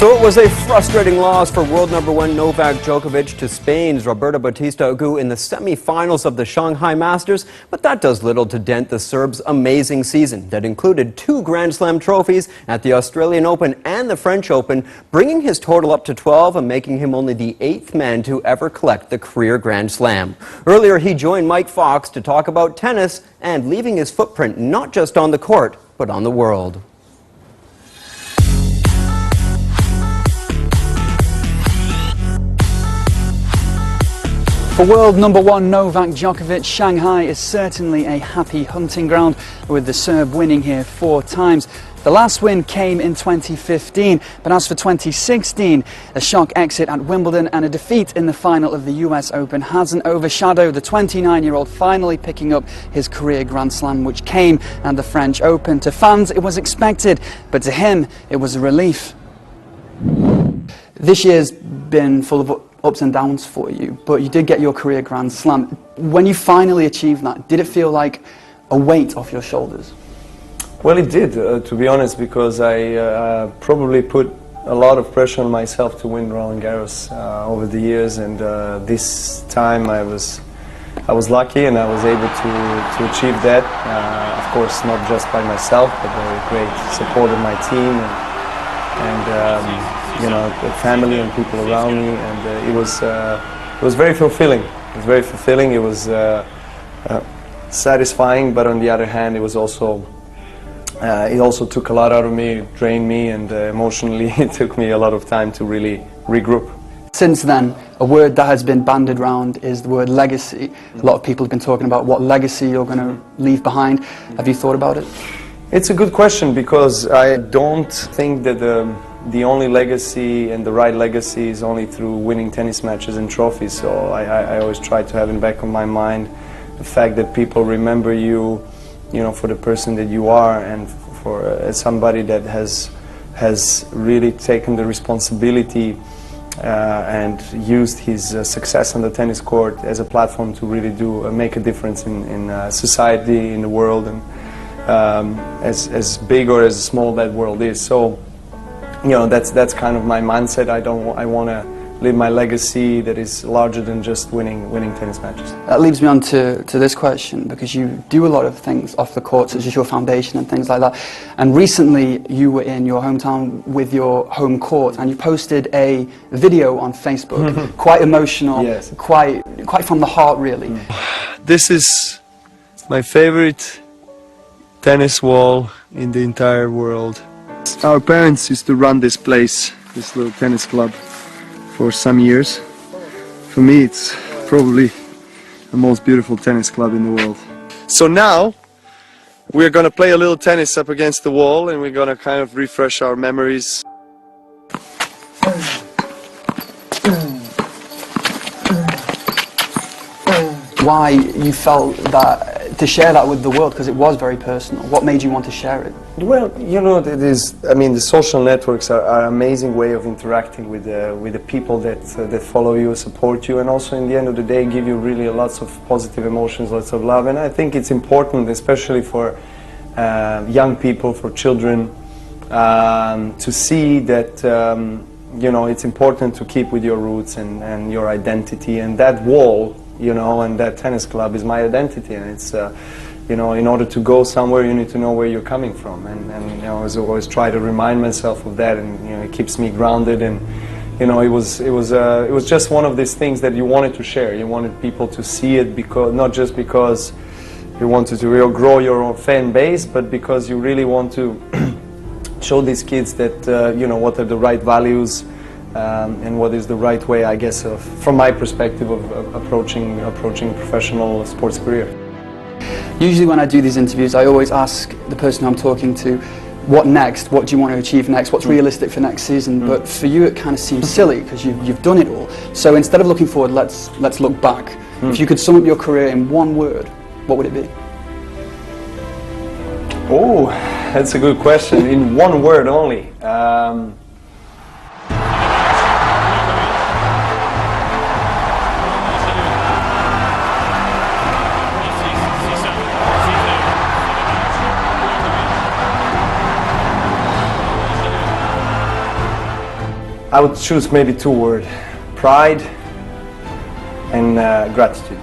So it was a frustrating loss for world number one Novak Djokovic to Spain's Roberto Bautista Agut in the semi-finals of the Shanghai Masters, but that does little to dent the Serb's amazing season that included 2 Grand Slam trophies at the Australian Open and the French Open, bringing his total up to 12 and making him only the 8th man to ever collect the career Grand Slam. Earlier, he joined Mike Fox to talk about tennis and leaving his footprint not just on the court, but on the world. For world number one Novak Djokovic, Shanghai is certainly a happy hunting ground, with the Serb winning here 4 times. The last win came in 2015, but as for 2016, a shock exit at Wimbledon and a defeat in the final of the US Open hasn't overshadowed the 29-year-old finally picking up his career Grand Slam, which came at the French Open. To fans, it was expected, but to him, it was a relief. This year's been full of ups and downs for you, but you did get your career Grand Slam. When you finally achieved that, did it feel like a weight off your shoulders? Well, it did, to be honest, because I probably put a lot of pressure on myself to win Roland Garros over the years, and this time I was lucky and I was able to achieve that. Of course, not just by myself, but with great support of my team and you know, the family and people around me, and it was very fulfilling. It was very fulfilling. It was satisfying, but on the other hand, it was also it also took a lot out of me. It drained me, and emotionally, it took me a lot of time to really regroup. Since then, a word that has been bandied around is the word legacy. A lot of people have been talking about what legacy you're going to leave behind. Have you thought about it? It's a good question, because I don't think that the only legacy and the right legacy is only through winning tennis matches and trophies. So I always try to have in the back of my mind the fact that people remember you, you know, for the person that you are, and for somebody that has really taken the responsibility and used his success on the tennis court as a platform to really make a difference in society, in the world, and as big or as small that world is. So, you know, that's kind of my mindset. I want to leave my legacy that is larger than just winning tennis matches. That leads me on to this question, because you do a lot of things off the court, such as your foundation and things like that. And recently you were in your hometown with your home court, and you posted a video on Facebook, quite emotional, yes, quite from the heart, really. This is my favorite tennis wall in the entire world. Our parents used to run this place, this little tennis club, for some years. For me, it's probably the most beautiful tennis club in the world. So now we're gonna play a little tennis up against the wall, and we're gonna kind of refresh our memories. Why you felt that to share that with the world, because it was very personal. What made you want to share it? Well, you know, I mean, the social networks are an amazing way of interacting with the people that follow you, support you, and also in the end of the day give you really lots of positive emotions, lots of love. And I think it's important, especially for young people, for children, to see that you know, it's important to keep with your roots and your identity, and that wall, you know, and that tennis club is my identity. And it's you know, in order to go somewhere, you need to know where you're coming from, and you know, I always try to remind myself of that, and you know, it keeps me grounded. And you know, it was just one of these things that you wanted to share. You wanted people to see it, because not just because you wanted to grow your own fan base, but because you really want to show these kids that you know, what are the right values and what is the right way, I guess, from my perspective, of approaching a professional sports career. Usually when I do these interviews, I always ask the person I'm talking to, what next? What do you want to achieve next? What's realistic for next season? But for you, it kind of seems silly, because you've done it all. So instead of looking forward, let's look back. If you could sum up your career in one word, what would it be? Oh, that's a good question. In one word only. I would choose maybe two words: pride and gratitude.